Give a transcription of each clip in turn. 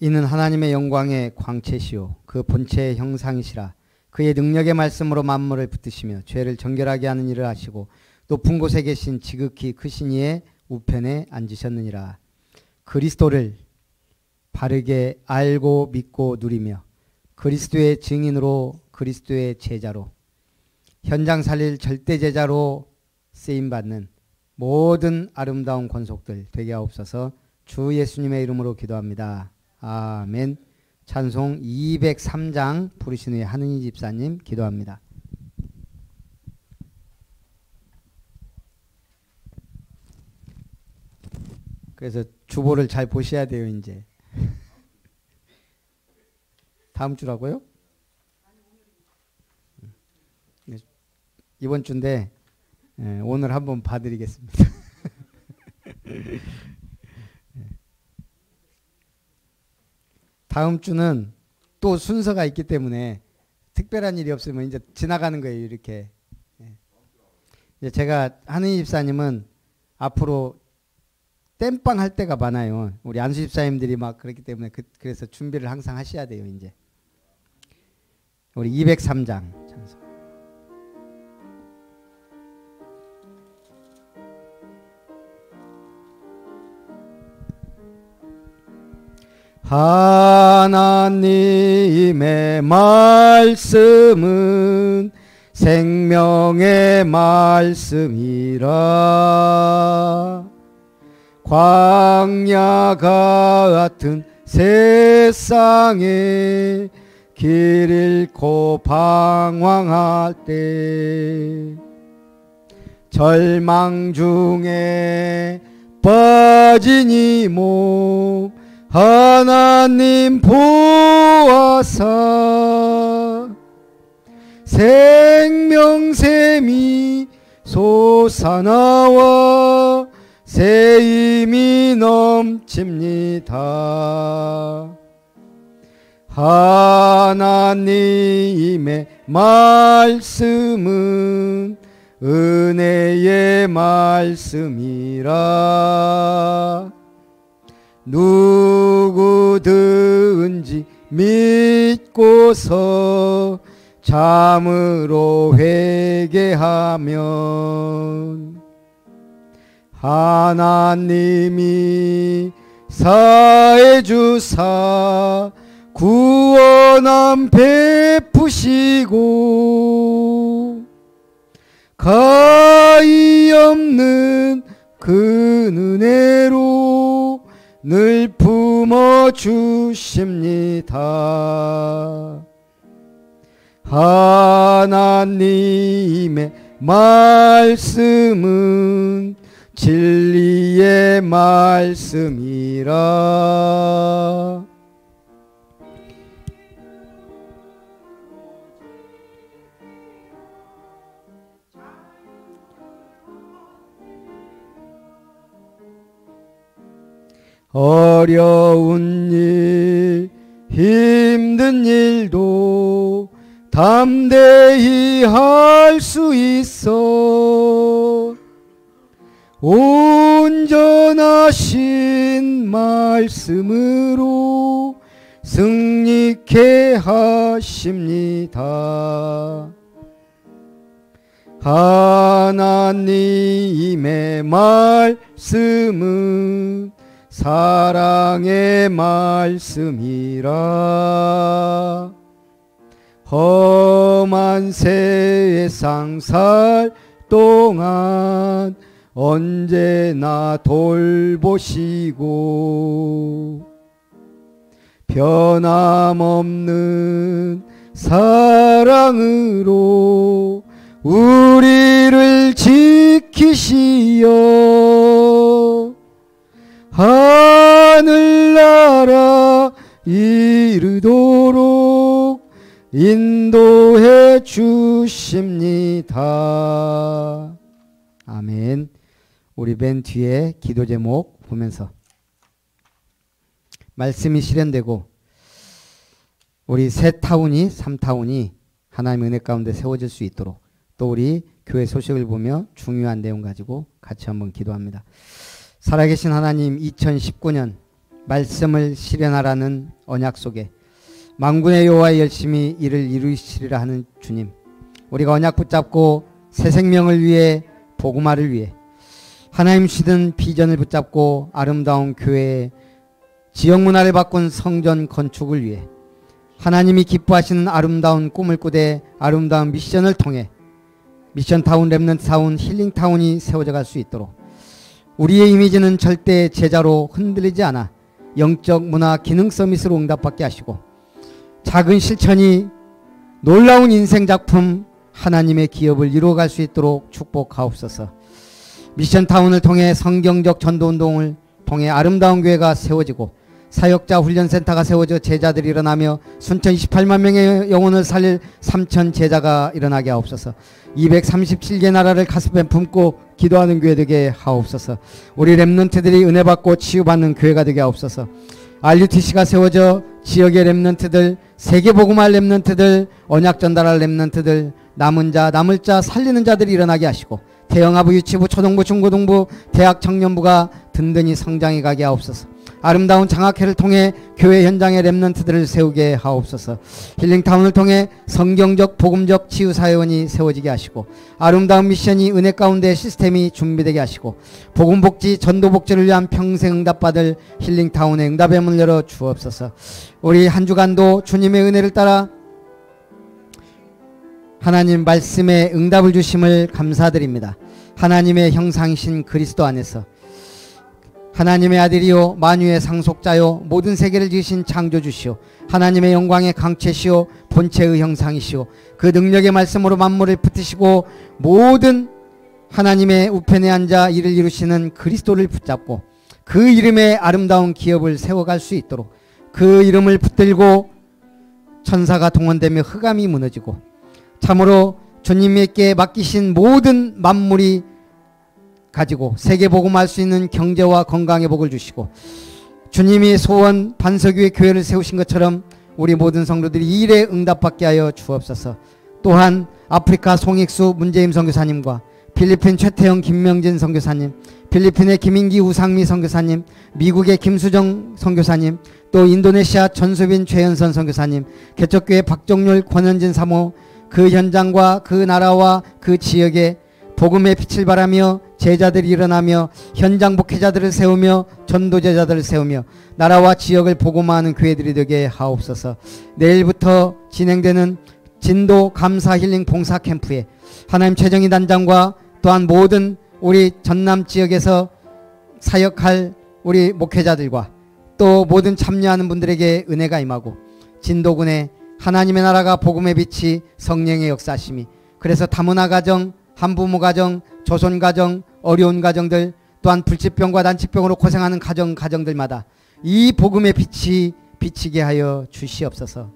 이는 하나님의 영광의 광채시요 그 본체의 형상이시라. 그의 능력의 말씀으로 만물을 붙드시며 죄를 정결하게 하는 일을 하시고 높은 곳에 계신 지극히 크신 이의 우편에 앉으셨느니라. 그리스도를 바르게 알고 믿고 누리며 그리스도의 증인으로 그리스도의 제자로 현장 살릴 절대 제자로 쓰임받는 모든 아름다운 권속들 되게 하옵소서. 주 예수님의 이름으로 기도합니다. 아멘. 찬송 203장 부르신 후에 한은희 집사님 기도합니다. 그래서 주보를 잘 보셔야 돼요. 이제 다음 주라고요? 이번 주인데 오늘 한번 봐드리겠습니다. 다음 주는 또 순서가 있기 때문에 특별한 일이 없으면 이제 지나가는 거예요. 이렇게. 이제 제가 한은희 집사님은 앞으로 땜빵 할 때가 많아요. 우리 안수 집사님들이 막 그렇기 때문에 그래서 준비를 항상 하셔야 돼요. 이제 우리 203장 찬송. 하나님의 말씀은 생명의 말씀이라. 광야 같은 세상에 길 잃고 방황할 때 절망 중에 빠진 이 몸 하나님 보아사 생명샘이 솟아나와 새 힘이 넘칩니다. 하나님의 말씀은 은혜의 말씀이라. 누구든지 믿고서 참으로 회개하면 하나님이 사해 주사 구원함 베푸시고 가히 없는 그 은혜로 늘 품어 주십니다. 하나님의 말씀은 진리의 말씀이라. 어려운 일, 힘든 일도 담대히 할 수 있어. 온전하신 말씀으로 승리케 하십니다. 하나님의 말씀은 사랑의 말씀이라. 험한 세상 살 동안 언제나 돌보시고 변함없는 사랑으로 우리를 지키시어 하늘나라 이르도록 인도해 주십니다. 아멘. 우리 맨 뒤에 기도 제목 보면서 말씀이 실현되고 우리 새 타운이 3타운이 하나님의 은혜 가운데 세워질 수 있도록 또 우리 교회 소식을 보며 중요한 내용 가지고 같이 한번 기도합니다. 살아계신 하나님, 2019년 말씀을 실현하라는 언약 속에 만군의 여호와의 열심히 이를 이루시리라 하는 주님, 우리가 언약 붙잡고 새 생명을 위해 복음화를 위해 하나님 주시는 비전을 붙잡고 아름다운 교회의 지역 문화를 바꾼 성전 건축을 위해 하나님이 기뻐하시는 아름다운 꿈을 꾸되 아름다운 미션을 통해 미션타운, 렘넌트타운, 힐링타운이 세워져 갈 수 있도록 우리의 이미지는 절대 제자로 흔들리지 않아 영적 문화 기능 서밋으로 응답받게 하시고 작은 실천이 놀라운 인생 작품 하나님의 기업을 이루어갈 수 있도록 축복하옵소서. 미션타운을 통해 성경적 전도운동을 통해 아름다운 교회가 세워지고 사역자 훈련센터가 세워져 제자들이 일어나며 순천 28만 명의 영혼을 살릴 3천 제자가 일어나게 하옵소서. 237개 나라를 가슴에 품고 기도하는 교회 되게 하옵소서. 우리 렘넌트들이 은혜 받고 치유받는 교회가 되게 하옵소서. RUTC가 세워져 지역의 렘넌트들, 세계복음할 렘넌트들, 언약 전달할 렘넌트들, 남은 자, 남을 자, 살리는 자들이 일어나게 하시고 대형하부, 유치부, 초등부, 중고등부, 대학 청년부가 든든히 성장해 가게 하옵소서. 아름다운 장학회를 통해 교회 현장의 렘넌트들을 세우게 하옵소서. 힐링타운을 통해 성경적 복음적 치유사회원이 세워지게 하시고 아름다운 미션이 은혜 가운데 시스템이 준비되게 하시고 복음복지 전도복지를 위한 평생 응답받을 힐링타운의 응답의 문을 열어 주옵소서. 우리 한 주간도 주님의 은혜를 따라 하나님 말씀에 응답을 주심을 감사드립니다. 하나님의 형상이신 그리스도 안에서 하나님의 아들이요 만유의 상속자요 모든 세계를 지으신 창조주시오 하나님의 영광의 강체시오 본체의 형상이시오 그 능력의 말씀으로 만물을 붙드시고 모든 하나님의 우편에 앉아 일을 이루시는 그리스도를 붙잡고 그 이름의 아름다운 기업을 세워갈 수 있도록 그 이름을 붙들고 천사가 동원되며 흑암이 무너지고 참으로 주님께 맡기신 모든 만물이 가지고 세계복음할 수 있는 경제와 건강의 복을 주시고 주님이 소원 반석위의 교회를 세우신 것처럼 우리 모든 성도들이 이 일에 응답받게 하여 주옵소서. 또한 아프리카 송익수 문재임 선교사님과 필리핀 최태영 김명진 선교사님, 필리핀의 김인기 우상미 선교사님, 미국의 김수정 선교사님, 또 인도네시아 전수빈 최연선 선교사님, 개척교회 박정률 권현진 사모 그 현장과 그 나라와 그 지역에 복음의 빛을 발하며 제자들이 일어나며 현장 목회자들을 세우며 전도제자들을 세우며 나라와 지역을 복음화하는 교회들이 되게 하옵소서. 내일부터 진행되는 진도 감사 힐링 봉사 캠프에 하나님 최정희 단장과 또한 모든 우리 전남 지역에서 사역할 우리 목회자들과 또 모든 참여하는 분들에게 은혜가 임하고 진도군에 하나님의 나라가 복음의 빛이 성령의 역사심이 그래서 다문화 가정, 한부모 가정, 조손 가정, 어려운 가정들 또한 불치병과 난치병으로 고생하는 가정들마다 이 복음의 빛이 비치게 하여 주시옵소서.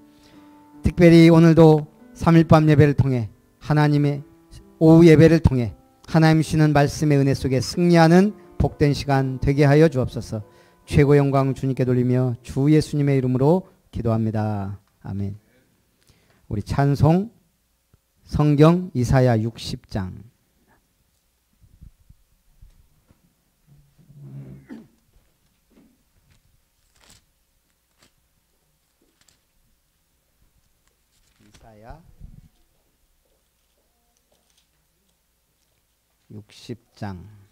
특별히 오늘도 3일밤 예배를 통해 하나님의 오후 예배를 통해 하나님 주시는 말씀의 은혜 속에 승리하는 복된 시간 되게 하여 주옵소서. 최고 영광 주님께 돌리며 주 예수님의 이름으로 기도합니다. 아멘. 우리 찬송 성경 이사야 60장 이사야 60장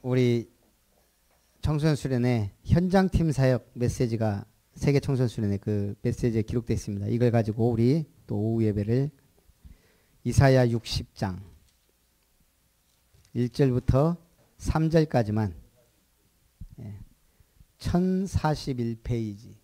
우리 청소년 수련회 현장팀 사역 메시지가 세계 청소년 수련회 그 메시지에 기록되어 있습니다. 이걸 가지고 우리 또 오후 예배를 이사야 60장 1절부터 3절까지만 1041페이지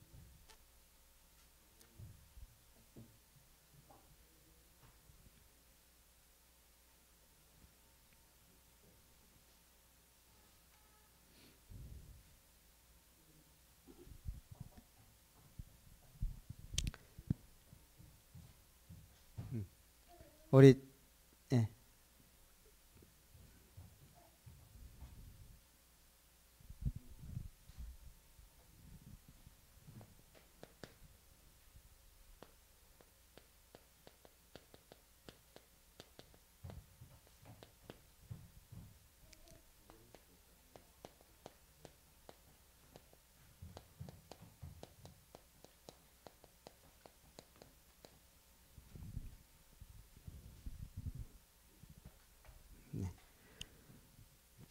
우리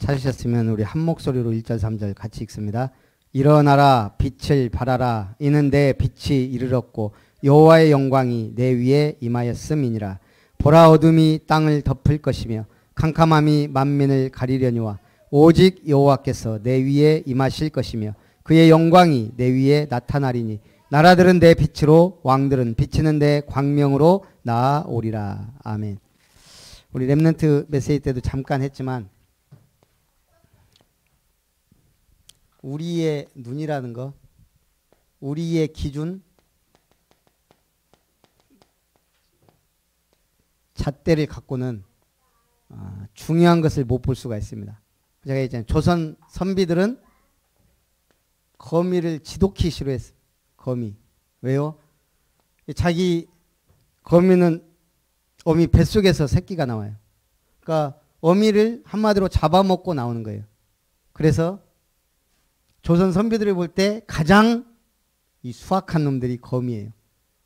찾으셨으면 우리 한 목소리로 1절 3절 같이 읽습니다. 일어나라 빛을 발하라 이는 내 빛이 이르렀고 여호와의 영광이 내 위에 임하였음이니라. 보라 어둠이 땅을 덮을 것이며 캄캄함이 만민을 가리려니와 오직 여호와께서 내 위에 임하실 것이며 그의 영광이 내 위에 나타나리니 나라들은 내 빛으로 왕들은 비치는 내 광명으로 나아오리라. 아멘. 우리 렘넌트 메시지 때도 잠깐 했지만 우리의 눈이라는 거, 우리의 기준, 잣대를 갖고는 중요한 것을 못 볼 수가 있습니다. 제가 얘기했잖아요. 조선 선비들은 거미를 지독히 싫어했어요. 거미. 왜요? 자기 거미는 어미 뱃속에서 새끼가 나와요. 그러니까 어미를 한마디로 잡아먹고 나오는 거예요. 그래서 조선 선비들을 볼 때 가장 이 수악한 놈들이 거미예요.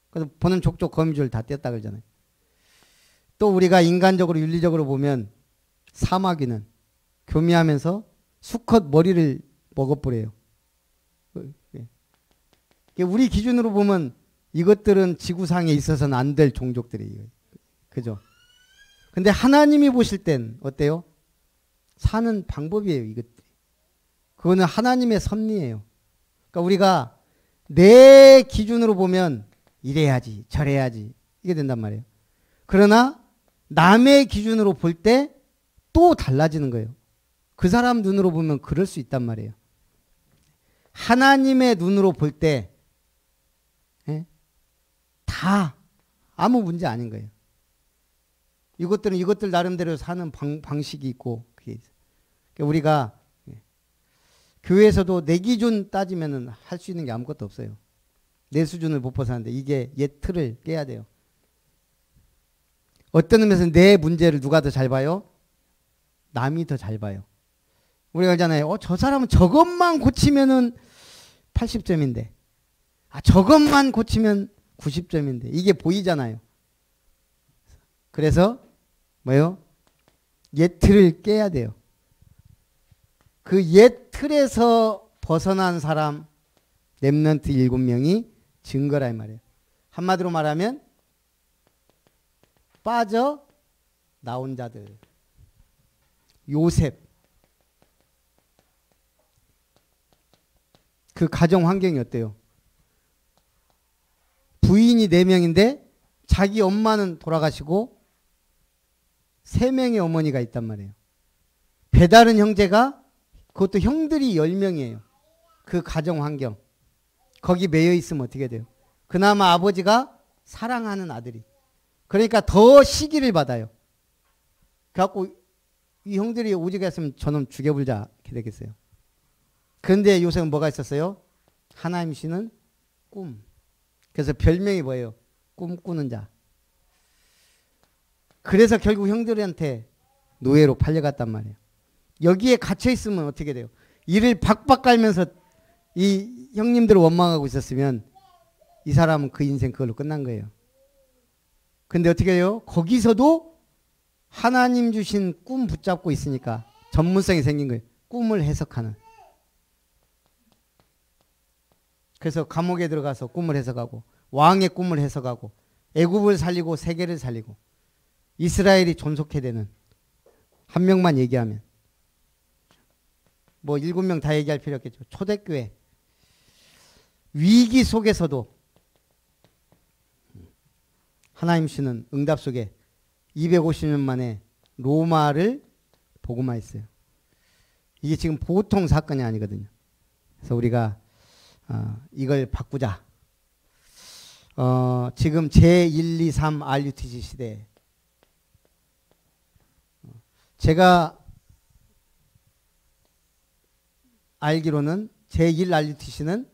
그래서 보는 족족 거미줄 다 떼었다 그러잖아요. 또 우리가 인간적으로 윤리적으로 보면 사마귀는 교미하면서 수컷 머리를 먹어버려요. 우리 기준으로 보면 이것들은 지구상에 있어서는 안 될 종족들이에요. 그죠? 근데 하나님이 보실 땐 어때요? 사는 방법이에요, 이것들이. 그거는 하나님의 섭리예요. 그러니까 우리가 내 기준으로 보면 이래야지, 저래야지, 이게 된단 말이에요. 그러나 남의 기준으로 볼 때 또 달라지는 거예요. 그 사람 눈으로 보면 그럴 수 있단 말이에요. 하나님의 눈으로 볼 때 다 아무 문제 아닌 거예요. 이것들은 이것들 나름대로 사는 방식이 있고 그게 있어요. 그러니까 우리가 교회에서도 내 기준 따지면은 할 수 있는 게 아무것도 없어요. 내 수준을 못 벗어나는데 이게 옛 틀을 깨야 돼요. 어떤 의미에서 내 문제를 누가 더 잘 봐요? 남이 더 잘 봐요. 우리가 알잖아요. 저 사람은 저것만 고치면은 80점인데, 저것만 고치면 90점인데, 이게 보이잖아요. 그래서 뭐요? 옛 틀을 깨야 돼요. 그 옛 틀에서 벗어난 사람 렘넌트 7명이 증거라 이 말이에요. 한마디로 말하면 빠져 나온 자들. 요셉. 그 가정 환경이 어때요? 부인이 4명인데 자기 엄마는 돌아가시고 3명의 어머니가 있단 말이에요. 배다른 형제가 그것도 형들이 10명이에요. 그 가정 환경. 거기 매여 있으면 어떻게 돼요? 그나마 아버지가 사랑하는 아들이. 그러니까 더 시기를 받아요. 그래갖고 이 형들이 오직 했으면 저놈 죽여불자 이렇게 되겠어요. 그런데 요새는 뭐가 있었어요? 하나님이시는 꿈. 그래서 별명이 뭐예요? 꿈꾸는 자. 그래서 결국 형들한테 노예로 팔려갔단 말이에요. 여기에 갇혀 있으면 어떻게 돼요? 이를 박박 깔면서 이 형님들을 원망하고 있었으면 이 사람은 그 인생 그걸로 끝난 거예요. 근데 어떻게 해요? 거기서도 하나님 주신 꿈 붙잡고 있으니까 전문성이 생긴 거예요. 꿈을 해석하는. 그래서 감옥에 들어가서 꿈을 해석하고 왕의 꿈을 해석하고 애굽을 살리고 세계를 살리고 이스라엘이 존속해 되는 한 명만 얘기하면 뭐 7명 다 얘기할 필요 없겠죠. 초대교회 위기 속에서도 하나님 씨는 응답 속에 250년 만에 로마를 복음화했어요. 이게 지금 보통 사건이 아니거든요. 그래서 우리가 이걸 바꾸자. 지금 제1, 2, 3 RUTC 시대에 제가 알기로는 제1 RUTC는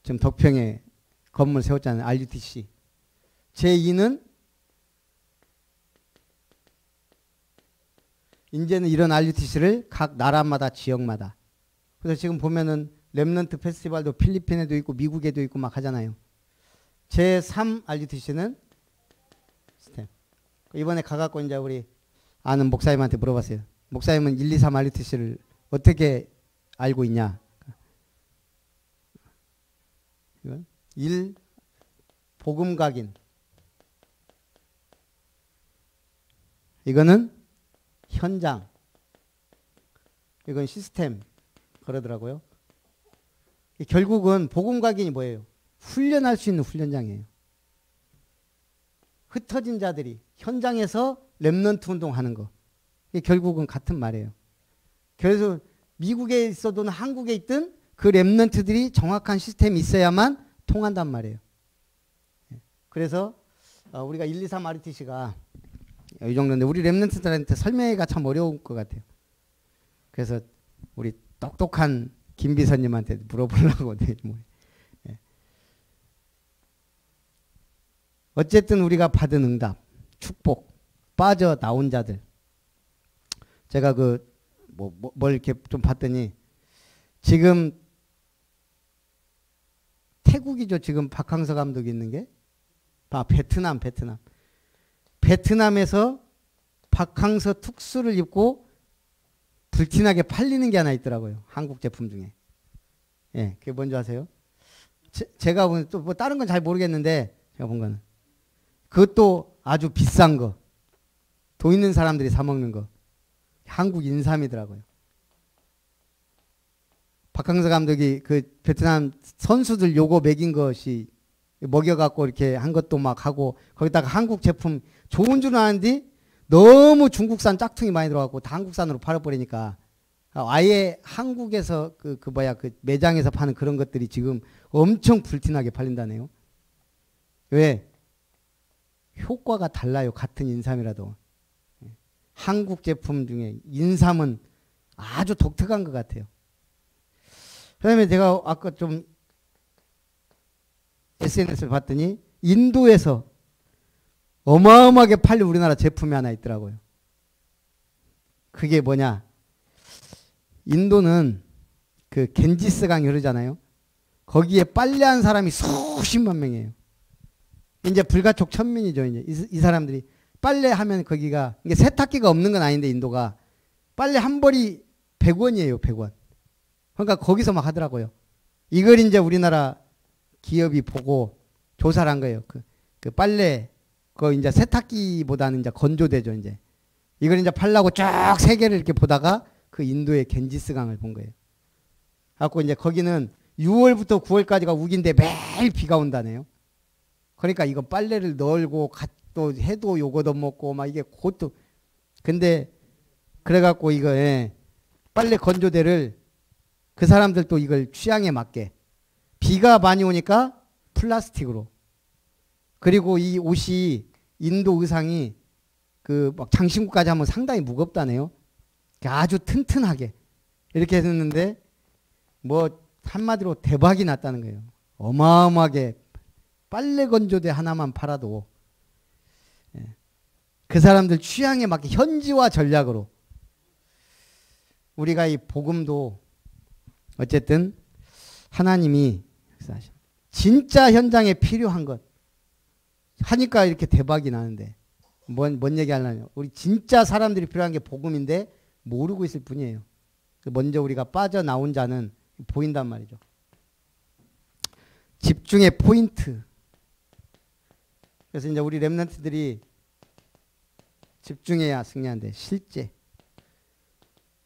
지금 덕평에 건물 세웠잖아요. RUTC. 제2는 이제는 이런 RUTC를 각 나라마다 지역마다. 그래서 지금 보면은 렘넌트 페스티벌도 필리핀에도 있고 미국에도 있고 막 하잖아요. 제3 RUTC는 스텝. 이번에 가갖고 이제 우리 아는 목사님한테 물어봤어요. 목사님은 123 RUTC를 어떻게 알고 있냐? 1. 복음각인. 이거는 현장. 이건 시스템. 그러더라고요. 결국은 복음각인이 뭐예요? 훈련할 수 있는 훈련장이에요. 흩어진 자들이 현장에서 렘넌트 운동하는 거. 이게 결국은 같은 말이에요. 그래서 미국에 있어도 한국에 있든 그 렘넌트들이 정확한 시스템이 있어야만 통한단 말이에요. 그래서 우리가 123 RUTC가 이 정도인데 우리 렘넌트들한테 설명하기가 참 어려울 것 같아요. 그래서 우리 똑똑한 김 비서님한테 물어보려고. 어쨌든 우리가 받은 응답, 축복, 빠져나온 자들. 제가 뭘 이렇게 좀 봤더니 지금 태국이죠. 지금 박항서 감독이 있는 게. 베트남. 베트남에서 박항서 특수를 입고 불티나게 팔리는 게 하나 있더라고요. 한국 제품 중에. 예, 그게 뭔지 아세요? 제가 본 또 뭐 다른 건 잘 모르겠는데 제가 본 거는 그것도 아주 비싼 거. 돈 있는 사람들이 사 먹는 거. 한국 인삼이더라고요. 박항서 감독이 그 베트남 선수들 요거 먹인 것이 먹여갖고 이렇게 한 것도 막 하고 거기다가 한국 제품 좋은 줄 아는데 너무 중국산 짝퉁이 많이 들어가고 다 한국산으로 팔아버리니까 아예 한국에서 그 매장에서 파는 그런 것들이 지금 엄청 불티나게 팔린다네요. 왜? 효과가 달라요. 같은 인삼이라도. 한국 제품 중에 인삼은 아주 독특한 것 같아요. 그 다음에 제가 아까 좀 SNS를 봤더니 인도에서 어마어마하게 팔린 우리나라 제품이 하나 있더라고요. 그게 뭐냐? 인도는 그 겐지스강이 흐르잖아요. 거기에 빨래한 사람이 수십만 명이에요. 이제 불가촉 천민이죠. 이제 이 사람들이 빨래하면 거기가 이게 세탁기가 없는 건 아닌데 인도가 빨래 한 벌이 100원이에요. 100원. 그러니까 거기서 막 하더라고요. 이걸 이제 우리나라 기업이 보고 조사를 한 거예요. 그 빨래 그 이제 세탁기보다는 이제 건조대죠. 이제 이걸 이제 팔라고 쫙 세계를 이렇게 보다가 그 인도의 겐지스강을 본 거예요. 갖고 이제 거기는 6월부터 9월까지가 우기인데 매일 비가 온다네요. 그러니까 이거 빨래를 널고 또 해도 요거도 먹고 막 이게 그것도 근데 그래갖고 이거 빨래 건조대를 그 사람들도 이걸 취향에 맞게 비가 많이 오니까 플라스틱으로 그리고 이 옷이 인도 의상이 그 막 장신구까지 하면 상당히 무겁다네요. 아주 튼튼하게 이렇게 했는데 뭐 한마디로 대박이 났다는 거예요. 어마어마하게 빨래 건조대 하나만 팔아도 그 사람들 취향에 맞게 현지화 전략으로 우리가 이 복음도 어쨌든 하나님이 진짜 현장에 필요한 것 하니까 이렇게 대박이 나는데 뭔 얘기 하려냐. 우리 진짜 사람들이 필요한 게 복음인데 모르고 있을 뿐이에요. 먼저 우리가 빠져나온 자는 보인단 말이죠. 집중의 포인트. 그래서 이제 우리 렘넌트들이 집중해야 승리한데 실제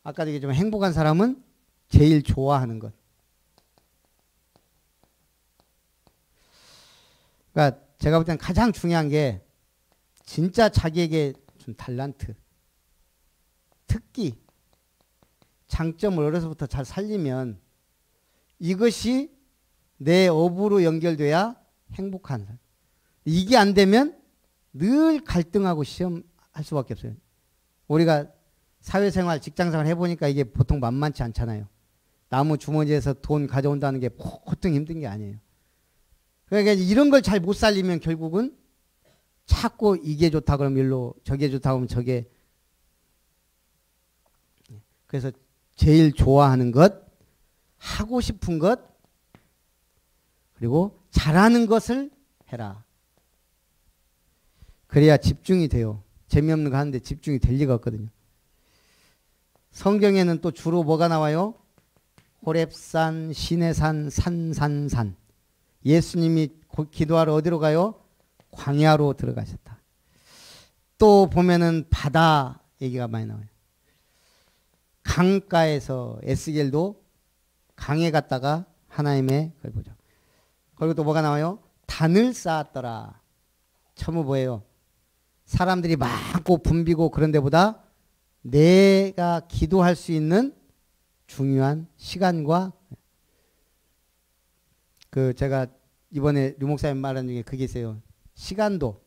아까 얘기했지만 행복한 사람은 제일 좋아하는 것. 그러니까 제가 볼 때는 가장 중요한 게 진짜 자기에게 준 달란트, 특기, 장점을 어려서부터 잘 살리면 이것이 내 업으로 연결돼야 행복한 삶. 이게 안 되면 늘 갈등하고 시험할 수밖에 없어요. 우리가 사회생활, 직장생활 해보니까 이게 보통 만만치 않잖아요. 나무 주머니에서 돈 가져온다는 게 보통 힘든 게 아니에요. 그러니까 이런 걸 잘 못 살리면 결국은 자꾸 이게 좋다 그러면 일로 저게 좋다 그러면 저게. 그래서 제일 좋아하는 것, 하고 싶은 것, 그리고 잘하는 것을 해라. 그래야 집중이 돼요. 재미없는 거 하는데 집중이 될 리가 없거든요. 성경에는 또 주로 뭐가 나와요? 호렙산, 시내산, 산산산. 예수님이 기도하러 어디로 가요? 광야로 들어가셨다. 또 보면은 바다 얘기가 많이 나와요. 강가에서 에스겔도 강에 갔다가 하나님의 그걸 보죠. 그리고 또 뭐가 나와요? 단을 쌓았더라. 처음 뭐예요? 사람들이 많고 붐비고 그런 데보다 내가 기도할 수 있는 중요한 시간과 그 제가 이번에 류 목사님 말한 중에 그게 있어요. 시간도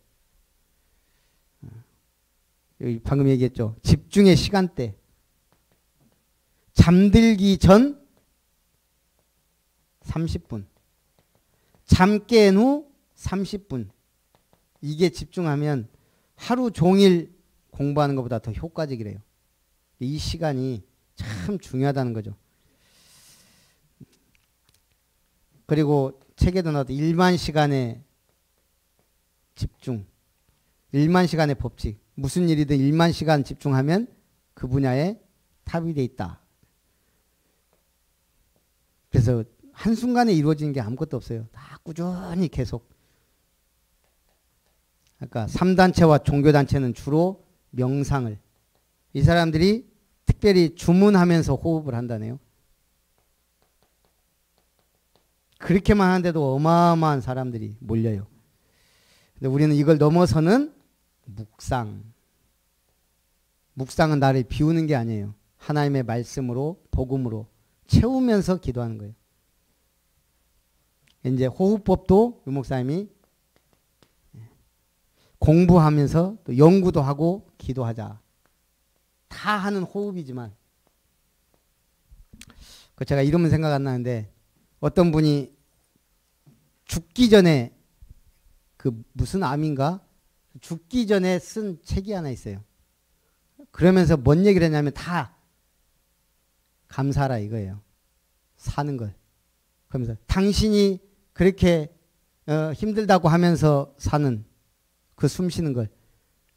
여기 방금 얘기했죠. 집중의 시간대. 잠들기 전 30분. 잠 깬 후 30분. 이게 집중하면 하루 종일 공부하는 것보다 더 효과적이래요. 이 시간이 참 중요하다는 거죠. 그리고 책에도 나왔던 1만 시간의 집중. 1만 시간의 법칙. 무슨 일이든 1만 시간 집중하면 그 분야에 탑이 돼 있다. 그래서 한순간에 이루어지는 게 아무것도 없어요. 다 꾸준히 계속. 그러니까 3단체와 종교단체는 주로 명상을. 이 사람들이 특별히 주문하면서 호흡을 한다네요. 그렇게만 하는데도 어마어마한 사람들이 몰려요. 근데 우리는 이걸 넘어서는 묵상. 묵상은 나를 비우는 게 아니에요. 하나님의 말씀으로, 복음으로 채우면서 기도하는 거예요. 이제 호흡법도 유 목사님이 공부하면서 또 연구도 하고 기도하자. 다 하는 호흡이지만 그 제가 이름은 생각 안 나는데 어떤 분이 죽기 전에 그 무슨 암인가 죽기 전에 쓴 책이 하나 있어요. 그러면서 뭔 얘기를 했냐면 다 감사하라 이거예요. 사는 걸. 그러면서 당신이 그렇게 힘들다고 하면서 사는 그 숨 쉬는 걸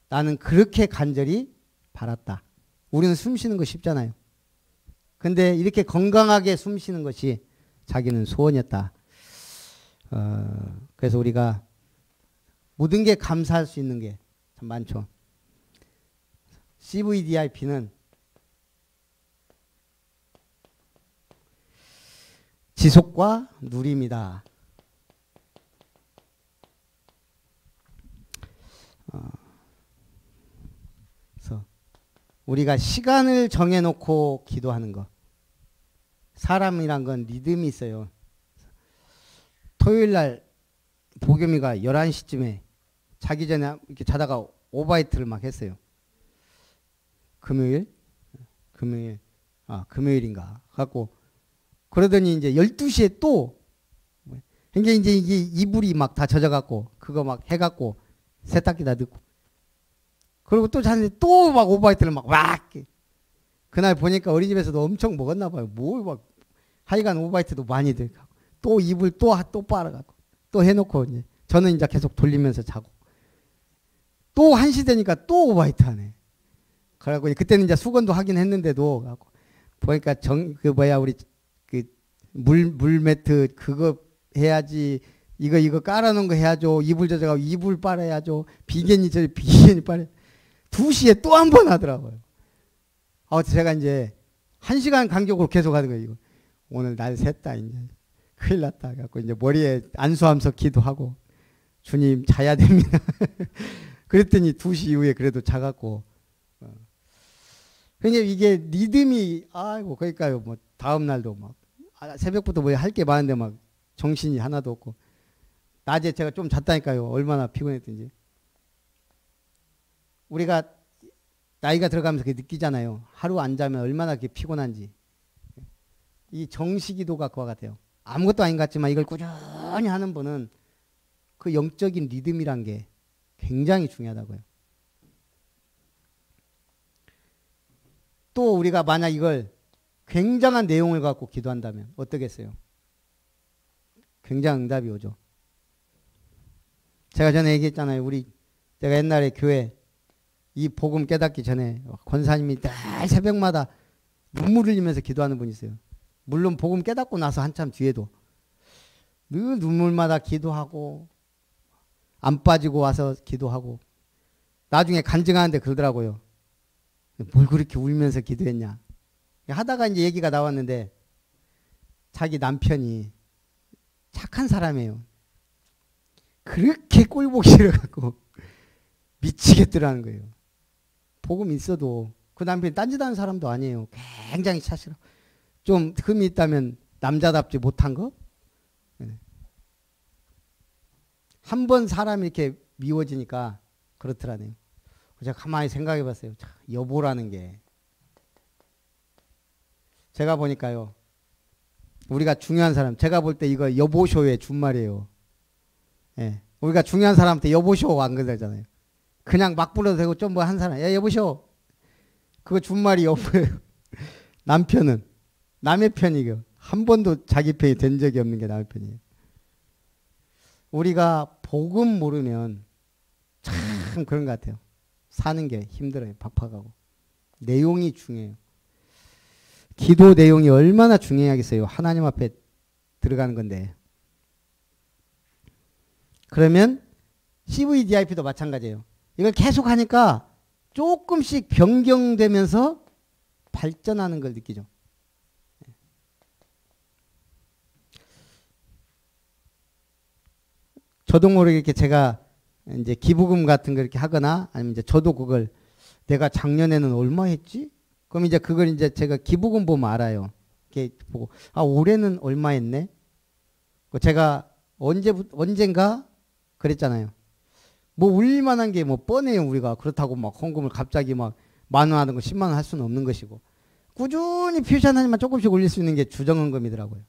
나는 그렇게 간절히 바랐다. 우리는 숨 쉬는 거 쉽잖아요. 근데 이렇게 건강하게 숨 쉬는 것이 자기는 소원이었다. 그래서 우리가 모든 게 감사할 수 있는 게 참 많죠. CVDIP는 지속과 누림이다. 그래서 우리가 시간을 정해놓고 기도하는 거. 사람이란 건 리듬이 있어요. 토요일 날 보겸이가 11시쯤에 자기 전에 이렇게 자다가 오바이트를 막 했어요. 금요일인가. 갖고 그러더니 이제 12시에 또 그러니까 이제 이게 이불이 막 다 젖어갖고 그거 막 해갖고 세탁기다 넣고 그리고 또 자는데 또 막 오바이트를 막 그날 보니까 어린이집에서도 엄청 먹었나 봐요. 뭐 막 하여간 오바이트도 많이 들어가고 또 이불 또 빨아갖고 또 해놓고 이제 저는 이제 계속 돌리면서 자고 또 1시 되니까 또 오바이트 하네. 그래갖고 그때는 이제 수건도 하긴 했는데도 갖고 보니까 우리 그 물매트 그거 해야지 이거 깔아놓은 거 해야죠. 이불 젖어가고 이불 빨아야죠. 비계니 빨아. 2시에 또 한 번 하더라고요. 제가 이제 1시간 간격으로 계속 하는 거예요. 이거. 오늘 날 샜다 이제 큰일 났다. 갖고 이제 머리에 안수하면서 기도하고 주님 자야 됩니다. 그랬더니 2시 이후에 그래도 자갖고. 그러니까 이게 리듬이 아이고 그러니까요. 뭐 다음 날도 막 새벽부터 뭐 할 게 많은데 막 정신이 하나도 없고 낮에 제가 좀 잤다니까요. 얼마나 피곤했던지. 우리가 나이가 들어가면서 그게 느끼잖아요. 하루 안 자면 얼마나 그게 피곤한지. 이 정시기도가 그와 같아요. 아무것도 아닌 것 같지만 이걸 꾸준히 하는 분은 그 영적인 리듬이란 게 굉장히 중요하다고요. 또 우리가 만약 이걸 굉장한 내용을 갖고 기도한다면 어떻겠어요? 굉장한 응답이 오죠. 제가 전에 얘기했잖아요. 제가 옛날에 교회 이 복음 깨닫기 전에 권사님이 늘 새벽마다 눈물 흘리면서 기도하는 분이 있어요. 물론 복음 깨닫고 나서 한참 뒤에도 늘 눈물마다 기도하고 안 빠지고 와서 기도하고 나중에 간증하는데 그러더라고요. 뭘 그렇게 울면서 기도했냐. 하다가 이제 얘기가 나왔는데 자기 남편이 착한 사람이에요. 그렇게 꼴보기 싫어갖고 미치겠더라는 거예요. 복음 있어도 그 남편이 딴짓하는 사람도 아니에요. 굉장히 차시라. 좀 흠이 있다면 남자답지 못한 거? 한 번 사람이 이렇게 미워지니까 그렇더라네요. 제가 가만히 생각해 봤어요. 여보라는 게. 제가 보니까요. 우리가 중요한 사람, 제가 볼 때 이거 여보쇼의 준말이에요. 예. 우리가 중요한 사람한테 여보쇼 안 그러잖아요. 그냥 막 불러도 되고 좀 뭐 한 사람, 야, 여보쇼. 그거 준말이 여보예요. 남편은 남의 편이고 한 번도 자기 편이 된 적이 없는 게 남의 편이에요. 우리가 복음 모르면 참 그런 것 같아요. 사는 게 힘들어요. 팍팍하고. 내용이 중요해요. 기도 내용이 얼마나 중요하겠어요. 하나님 앞에 들어가는 건데. 그러면 CVDIP도 마찬가지예요. 이걸 계속 하니까 조금씩 변경되면서 발전하는 걸 느끼죠. 저도 모르게 이렇게 제가 이제 기부금 같은 거 이렇게 하거나 아니면 이제 저도 그걸 내가 작년에는 얼마 했지? 그럼 이제 그걸 이제 제가 기부금 보면 알아요. 이렇게 보고 아 올해는 얼마 했네. 제가 언젠가 그랬잖아요. 뭐 올릴 만한 게 뭐 뻔해요. 우리가 그렇다고 막 헌금을 갑자기 막 10,000원 하는 거 10만 원 할 수는 없는 것이고 꾸준히 표시하나님만 조금씩 올릴 수 있는 게 주정헌금이더라고요.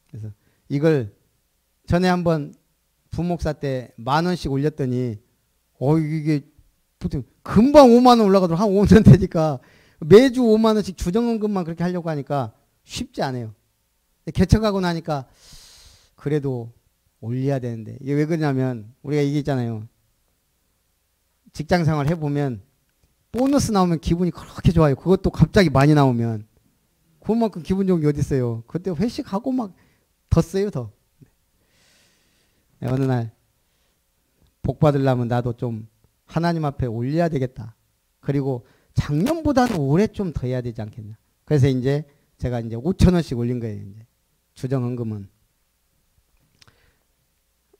그래서 이걸 전에 한번 부목사 때 10,000원씩 올렸더니 이게 보통 금방 5만 원 올라가도록 한 5년 되니까 매주 5만 원씩 주정헌금만 그렇게 하려고 하니까 쉽지 않아요. 개척하고 나니까 그래도 올려야 되는데 이게 왜 그러냐면 우리가 이게 있잖아요. 직장생활 해보면 보너스 나오면 기분이 그렇게 좋아요. 그것도 갑자기 많이 나오면 그만큼 기분 좋은 게 어디 있어요. 그때 회식하고 막 더 써요 더. 어느 날 복 받으려면 나도 좀 하나님 앞에 올려야 되겠다. 그리고 작년보다는 올해 좀 더 해야 되지 않겠냐. 그래서 이제 제가 이제 5,000원씩 올린 거예요. 이제 주정헌금은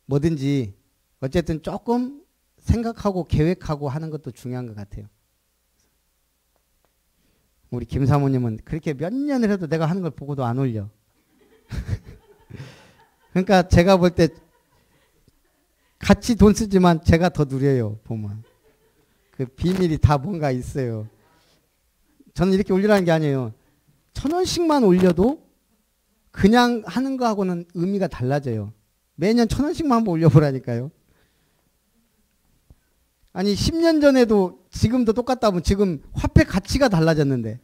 뭐든지 어쨌든 조금 생각하고 계획하고 하는 것도 중요한 것 같아요. 우리 김 사모님은 그렇게 몇 년을 해도 내가 하는 걸 보고도 안 올려. 그러니까 제가 볼 때 같이 돈 쓰지만 제가 더 누려요. 보면 그 비밀이 다 뭔가 있어요. 저는 이렇게 올리라는 게 아니에요. 1,000원씩만 올려도 그냥 하는 거하고는 의미가 달라져요. 매년 1,000원씩만 한번 올려보라니까요. 아니 10년 전에도 지금도 똑같다면 지금 화폐 가치가 달라졌는데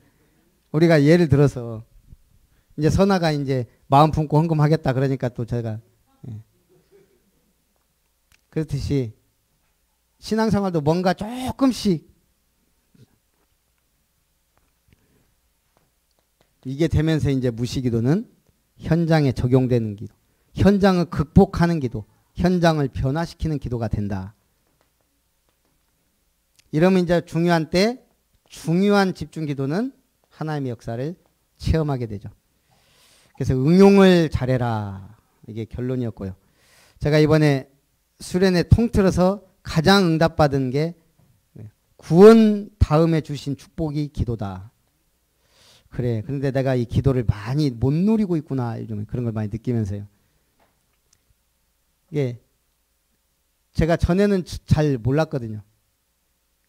우리가 예를 들어서 이제 선아가 이제 마음 품고 헌금하겠다 그러니까 또 제가 그렇듯이 신앙생활도 뭔가 조금씩 이게 되면서 이제 무시기도는 현장에 적용되는 기도, 현장을 극복하는 기도, 현장을 변화시키는 기도가 된다. 이러면 이제 중요한 때 중요한 집중기도는 하나님의 역사를 체험하게 되죠. 그래서 응용을 잘해라. 이게 결론이었고요. 제가 이번에 수련회 통틀어서 가장 응답받은 게 구원 다음에 주신 축복이 기도다. 그래. 그런데 내가 이 기도를 많이 못 누리고 있구나. 요즘 그런 걸 많이 느끼면서요. 이게 제가 전에는 잘 몰랐거든요.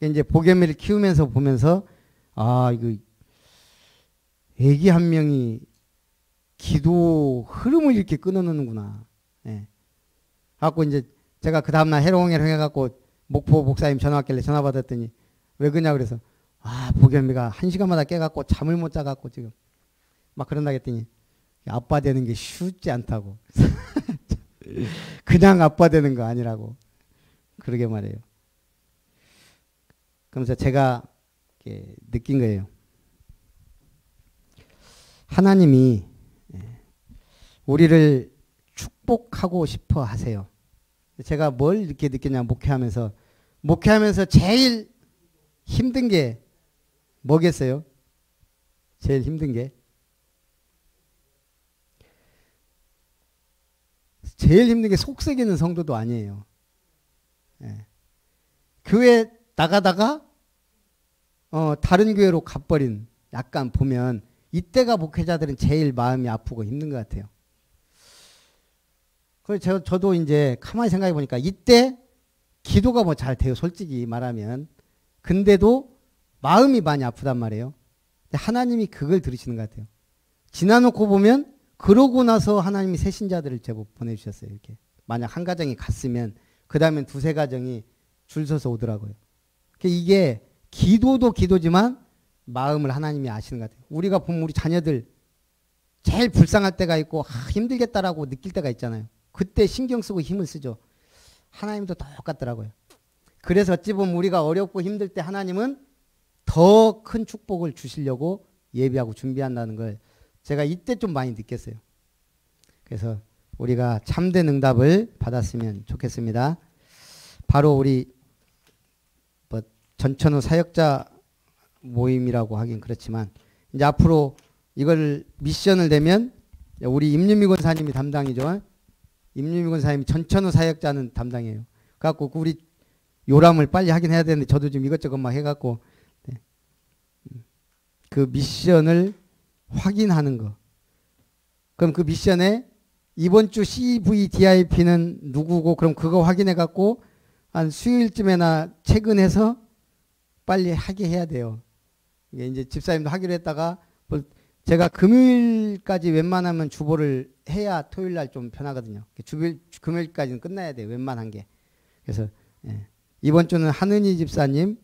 이제 보겸이를 키우면서 보면서 이거 애기 한 명이 기도 흐름을 이렇게 끊어놓는구나. 예. 갖고 이제 제가 그 다음날 해롱해롱 해갖고 목포 목사님 전화 왔길래 전화 받았더니 왜 그러냐 그래서 보겸이가 1시간마다 깨갖고 잠을 못 자갖고 지금 막 그런다 했더니 아빠 되는 게 쉽지 않다고. 그냥 아빠 되는 거 아니라고. 그러게 말해요. 그러면서 제가 이렇게 느낀 거예요. 하나님이 우리를 축복하고 싶어 하세요. 제가 뭘 이렇게 느꼈냐, 목회하면서 제일 힘든 게 뭐겠어요? 제일 힘든 게? 제일 힘든 게 속썩이는 성도도 아니에요. 교회 나가다가 다른 교회로 가버린, 약간 보면 이때가 목회자들은 제일 마음이 아프고 힘든 것 같아요. 그래서 저도 이제 가만히 생각해 보니까 이때 기도가 뭐 잘 돼요, 솔직히 말하면. 근데도 마음이 많이 아프단 말이에요. 근데 하나님이 그걸 들으시는 것 같아요. 지나놓고 보면 그러고 나서 하나님이 새신자들을 제법 보내주셨어요. 이렇게 만약 한 가정이 갔으면 그 다음엔 두세 가정이 줄 서서 오더라고요. 이게 기도도 기도지만 마음을 하나님이 아시는 것 같아요. 우리가 보면 우리 자녀들 제일 불쌍할 때가 있고 힘들겠다라고 느낄 때가 있잖아요. 그때 신경 쓰고 힘을 쓰죠. 하나님도 똑같더라고요. 그래서 어찌 보면 우리가 어렵고 힘들 때 하나님은 더 큰 축복을 주시려고 예비하고 준비한다는 걸 제가 이때 좀 많이 느꼈어요. 그래서 우리가 참된 응답을 받았으면 좋겠습니다. 바로 우리 전천후 사역자 모임이라고 하긴 그렇지만 이제 앞으로 이걸 미션을 내면 우리 임윤미 권사님이 담당이죠. 임윤미 권사님이 전천후 사역자는 담당이에요. 그래갖고 우리 요람을 빨리 하긴 해야 되는데 저도 좀 이것저것 막 해갖고 그 미션을 확인하는 거. 그럼 그 미션에 이번 주 CVDIP는 누구고 그럼 그거 확인해갖고 한 수요일쯤에나 퇴근해서 빨리 하게 해야 돼요. 이게 이제 집사님도 하기로 했다가 제가 금요일까지 웬만하면 주보를 해야 토요일 날 좀 편하거든요. 금요일까지는 끝나야 돼요. 웬만한 게. 그래서 이번 주는 한은희 집사님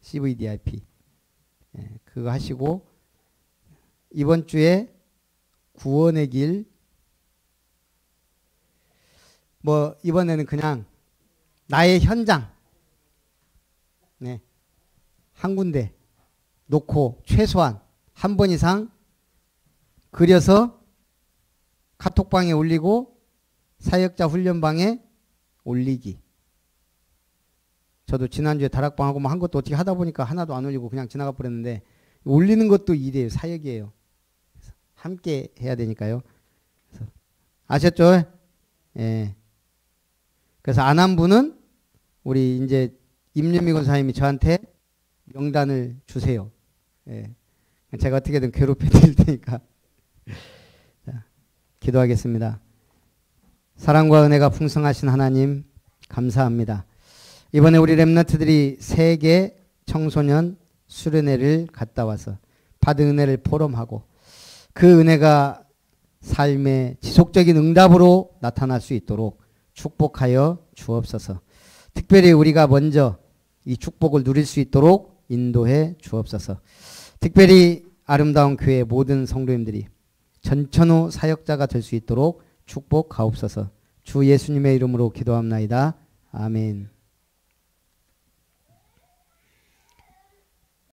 CVDIP 그거 하시고 이번 주에 구원의 길 이번에는 그냥 나의 현장 한 군데 놓고 최소한 한 번 이상 그려서 카톡방에 올리고 사역자 훈련방에 올리기. 저도 지난주에 다락방하고 한 것도 어떻게 하다 보니까 하나도 안 올리고 그냥 지나가 버렸는데 올리는 것도 일이에요. 사역이에요. 함께 해야 되니까요. 아셨죠? 예. 그래서 안 한 분은 우리 이제 임윤미 권사님이 저한테 명단을 주세요. 예. 제가 어떻게든 괴롭혀 드릴 테니까. 자, 기도하겠습니다. 사랑과 은혜가 풍성하신 하나님 감사합니다. 이번에 우리 렘넌트들이 세계 청소년 수련회를 갔다 와서 받은 은혜를 포럼하고 그 은혜가 삶의 지속적인 응답으로 나타날 수 있도록 축복하여 주옵소서. 특별히 우리가 먼저 이 축복을 누릴 수 있도록 인도해 주옵소서. 특별히 아름다운 교회 모든 성도님들이 전천후 사역자가 될 수 있도록 축복하옵소서. 주 예수님의 이름으로 기도합나이다. 아멘.